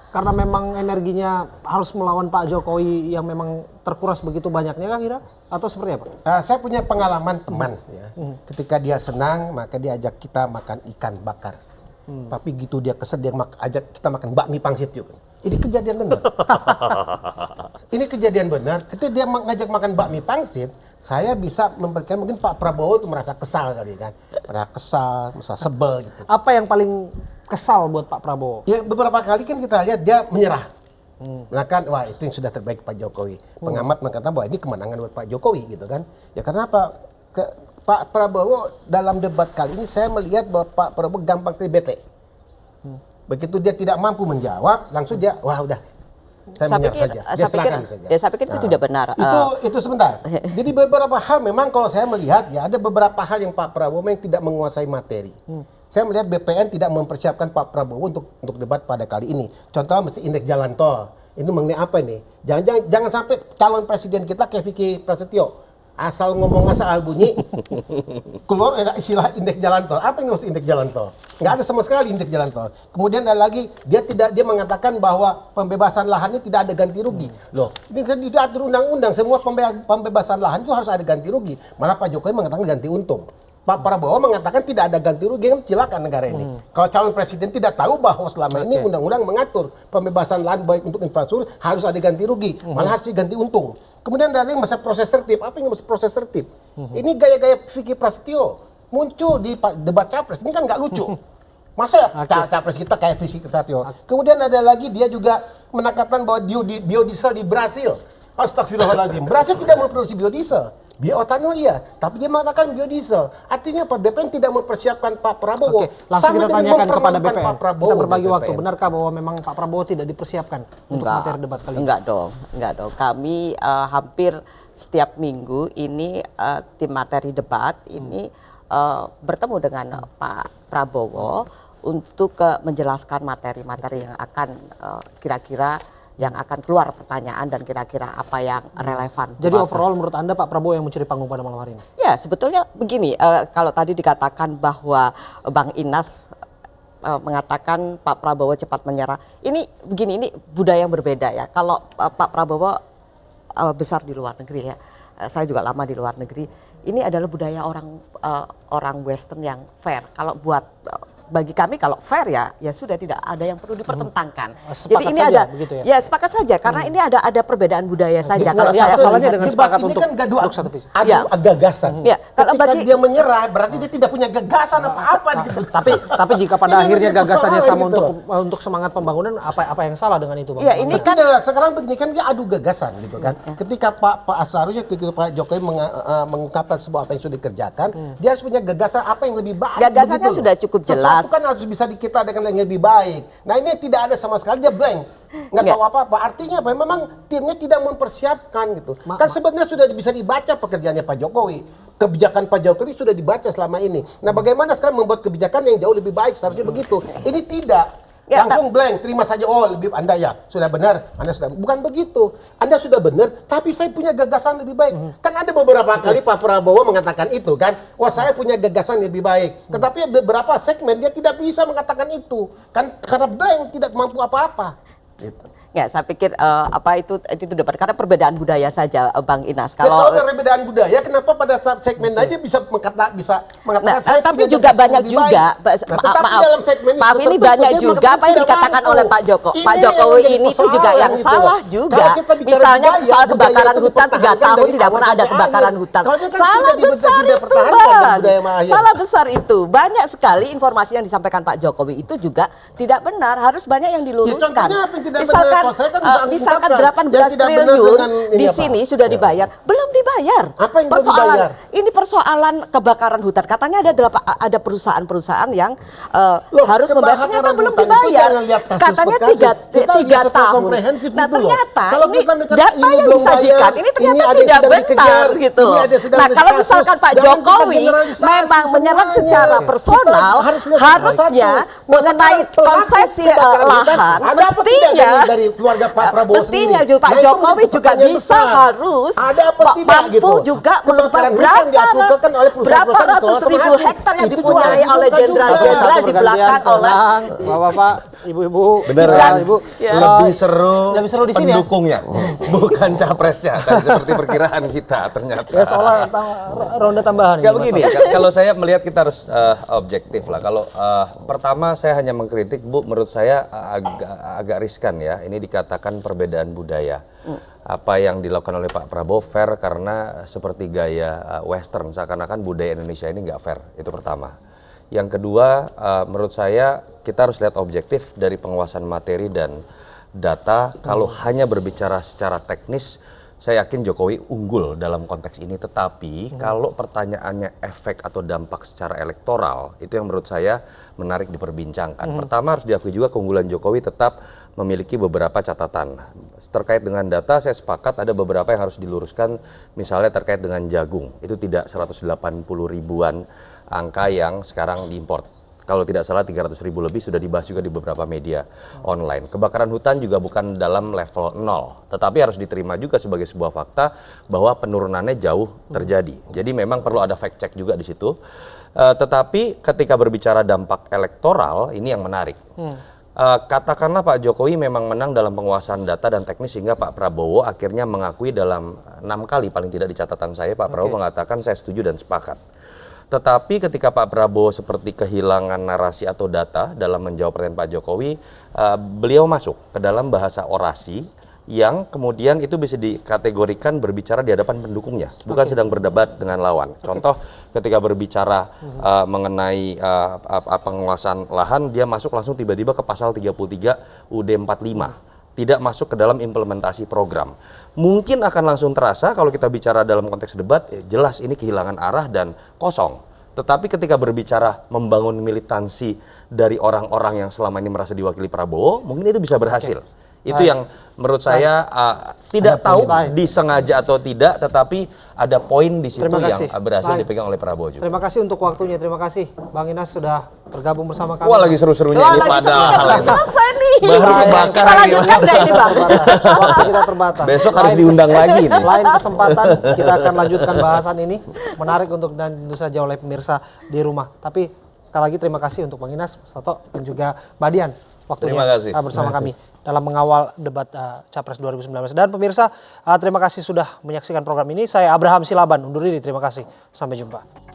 karena memang energinya harus melawan Pak Jokowi yang memang terkuras begitu banyaknya kah kira? Atau seperti apa? Saya punya pengalaman teman ya. Ketika dia senang maka dia ajak kita makan ikan bakar. Tapi gitu dia kesel dia ajak kita makan bakmi pangsit yuk. Ini kejadian benar. Ini kejadian benar. Ketika dia ngajak makan bakmi pangsit, saya bisa memberikan mungkin Pak Prabowo itu merasa kesal kali kan. Merasa kesal, merasa sebel gitu. Apa yang paling kesal buat Pak Prabowo? Ya beberapa kali kan kita lihat dia menyerah. Nah kan, wah itu yang sudah terbaik Pak Jokowi. Pengamat mengatakan bahwa ini kemenangan buat Pak Jokowi gitu kan. Ya karena apa? Pak Prabowo dalam debat kali ini saya melihat bahwa Pak Prabowo gampang sekali bete. Begitu dia tidak mampu menjawab, langsung dia, wah udah, saya menyerah saja. Dia silakan saja. Saya pikir itu tidak benar. Itu sebentar. Jadi beberapa hal memang kalau saya melihat ya ada beberapa hal yang Pak Prabowo yang tidak menguasai materi. Saya melihat BPN tidak mempersiapkan Pak Prabowo untuk debat pada kali ini. Contohnya mesti indeks jalan tol. Itu mengenai apa nih? Jangan sampai calon presiden kita kayak Vicky Prasetyo. Asal ngomong asal bunyi, keluar ada istilah indeks jalan tol. Apa yang maksud indeks jalan tol? Nggak ada sama sekali indeks jalan tol. Kemudian ada lagi, dia mengatakan bahwa pembebasan lahan ini tidak ada ganti rugi. Loh, ini kan diatur undang-undang, semua pembebasan lahan itu harus ada ganti rugi. Malah Pak Jokowi mengatakan ganti untung. Pak Prabowo mengatakan tidak ada ganti rugi, kan silakan negara ini. Kalau calon presiden tidak tahu bahwa selama ini undang-undang mengatur pembebasan lahan baik untuk infrastruktur harus ada ganti rugi, malah harus diganti untung. Kemudian ada yang masa proses tertib. Apa yang proses tertib? Ini gaya-gaya Vicky Prasetyo muncul di debat capres. Ini kan nggak lucu. Masa capres kita kayak Vicky Prasetyo. Kemudian ada lagi dia juga menakatan bahwa biodiesel di Brasil. Astagfirullahaladzim. Brasil tidak memproduksi biodiesel. Bioetanol iya, tapi dia mengatakan biodiesel. Artinya Pak BPN tidak mempersiapkan Pak Prabowo. Langsung kita tanyakan kepada BPN. Pak Prabowo kita berbagi waktu. Benarkah bahwa memang Pak Prabowo tidak dipersiapkan untuk materi debat kali ini? Enggak dong. Kami hampir setiap minggu ini tim materi debat ini bertemu dengan Pak Prabowo untuk menjelaskan materi-materi yang akan kira-kira yang akan keluar pertanyaan dan kira-kira apa yang relevan. Jadi overall menurut Anda Pak Prabowo yang mencuri panggung pada malam hari ini? Ya sebetulnya begini, kalau tadi dikatakan bahwa Bang Inas mengatakan Pak Prabowo cepat menyerah. Ini begini, ini budaya yang berbeda ya. Kalau Pak Prabowo besar di luar negeri ya, saya juga lama di luar negeri. Ini adalah budaya orang Western yang fair. Kalau buat bagi kami kalau fair ya sudah tidak ada yang perlu dipertentangkan. Sepakat jadi ini saja, ada begitu ya sepakat saja karena ini ada perbedaan budaya saja. Kalau saya soalnya dengan sepakat ini untuk kan adu ya. gagasan. Ya, kalau ketika dia menyerah berarti dia tidak punya gagasan apa-apa gitu. Tapi jika pada akhirnya gagasannya sama untuk semangat pembangunan, apa yang salah dengan itu Bang? Ya, ini kan sekarang begini kan dia adu gagasan gitu kan. Ketika seharusnya ketika Pak Jokowi mengungkapkan sebuah apa yang sudah dikerjakan, dia harus punya gagasan apa yang lebih baik. Gagasannya sudah cukup jelas. Sesuatu kan harus bisa kita dengan yang lebih baik. Nah ini tidak ada sama sekali, dia blank. Nggak tahu apa-apa. Artinya apa? Memang timnya tidak mempersiapkan gitu. Kan sebenarnya sudah bisa dibaca pekerjaannya Pak Jokowi. Kebijakan Pak Jokowi sudah dibaca selama ini. Nah bagaimana sekarang membuat kebijakan yang jauh lebih baik? Seharusnya begitu. Ini tidak. Langsung blank, terima saja. Oh, lebih Anda ya sudah benar, Anda sudah bukan begitu. Anda sudah benar, tapi saya punya gagasan lebih baik. Kan ada beberapa kali Pak Prabowo mengatakan itu kan. Wah, saya punya gagasan lebih baik. Tetapi beberapa segmen dia tidak bisa mengatakan itu. Kan karena blank, tidak mampu apa-apa. Gitu. Ya, saya pikir itu dapat karena perbedaan budaya saja Bang Inas. Kalau perbedaan budaya, kenapa pada saat segmen lain dia bisa mengatakan saya tapi juga banyak juga. Dalam segmen maaf ini banyak juga apa yang dikatakan oleh Pak Jokowi. Pak Jokowi ini itu juga yang salah juga. Misalnya soal kebakaran hutan 3 tahun tidak pernah ada kebakaran hutan. Salah besar itu, Bang. Salah besar itu. Banyak sekali informasi yang disampaikan Pak Jokowi itu juga tidak benar. Harus banyak yang diluruskan. Misalkan 18 triliun di sini sudah dibayar, belum dibayar. Apa yang belum dibayar? Ini persoalan kebakaran hutan. Katanya ada perusahaan-perusahaan yang harus membayar, ternyata belum dibayar. Katanya 3 tahun. Nah ternyata ini data yang disajikan ini ternyata tidak benar gitu. Nah kalau misalkan Pak Jokowi memang menyerang secara personal, harusnya mengenai konsesi lahan, mestinya keluarga Pak Prabowo mestinya juga Pak Jokowi juga bisa harus mampu juga menebak berapa ratus ribu hektar yang dipunyai oleh jenderal-jenderal di belakang oleh Bapak-bapak ibu-ibu. Bener ya, kan? Ibu. Lebih seru, lebih seru di sini ya? pendukungnya, bukan capresnya. Kan seperti perkiraan kita ternyata. Ya soalnya ronde tambahan. Kalau ini, begini, Mas. kalau saya melihat kita harus objektif lah. Kalau pertama saya hanya mengkritik, Bu, menurut saya agak riskan ya. Ini dikatakan perbedaan budaya. Apa yang dilakukan oleh Pak Prabowo fair karena seperti gaya Western, seakan-akan budaya Indonesia ini nggak fair. Itu pertama. Yang kedua, menurut saya kita harus lihat objektif dari penguasaan materi dan data. Kalau hanya berbicara secara teknis, saya yakin Jokowi unggul dalam konteks ini. Tetapi kalau pertanyaannya efek atau dampak secara elektoral, itu yang menurut saya menarik diperbincangkan. Pertama harus diakui juga keunggulan Jokowi tetap memiliki beberapa catatan. Terkait dengan data, saya sepakat ada beberapa yang harus diluruskan, misalnya terkait dengan jagung. Itu tidak 180 ribuan angka yang sekarang diimport. Kalau tidak salah 300 ribu lebih sudah dibahas juga di beberapa media online. Kebakaran hutan juga bukan dalam level 0, tetapi harus diterima juga sebagai sebuah fakta bahwa penurunannya jauh terjadi. Jadi memang perlu ada fact check juga di situ. Tetapi ketika berbicara dampak elektoral, ini yang menarik. Katakanlah Pak Jokowi memang menang dalam penguasaan data dan teknis sehingga Pak Prabowo akhirnya mengakui dalam 6 kali paling tidak di catatan saya, Pak Prabowo mengatakan saya setuju dan sepakat. Tetapi ketika Pak Prabowo seperti kehilangan narasi atau data dalam menjawab pertanyaan Pak Jokowi, beliau masuk ke dalam bahasa orasi yang kemudian itu bisa dikategorikan berbicara di hadapan pendukungnya, bukan sedang berdebat dengan lawan. Contoh ketika berbicara mengenai penguasaan lahan, dia masuk langsung tiba-tiba ke pasal 33 UUD 45. Tidak masuk ke dalam implementasi program. Mungkin akan langsung terasa kalau kita bicara dalam konteks debat, jelas ini kehilangan arah dan kosong. Tetapi ketika berbicara membangun militansi dari orang-orang yang selama ini merasa diwakili Prabowo, mungkin itu bisa berhasil. Itu yang menurut saya tidak tahu disengaja atau tidak, tetapi ada poin di situ yang berhasil dipegang oleh Prabowo juga. Terima kasih untuk waktunya, terima kasih Bang Inas sudah bergabung bersama kami. Wah, lagi seru-serunya ini padahal. Selesai nih. Baru kebakaran Kita lanjutkan nggak ini, Bang? Waktu kita terbatas. Besok harus diundang lagi nih. Lain kesempatan kita akan lanjutkan bahasan ini. Menarik untuk dan tentu saja oleh pemirsa di rumah. Tapi sekali lagi terima kasih untuk Bang Inas, Soto, dan juga Mbak Dian waktunya bersama kami dalam mengawal debat Capres 2019. Dan pemirsa, terima kasih sudah menyaksikan program ini. Saya Abraham Silaban undur diri. Terima kasih. Sampai jumpa.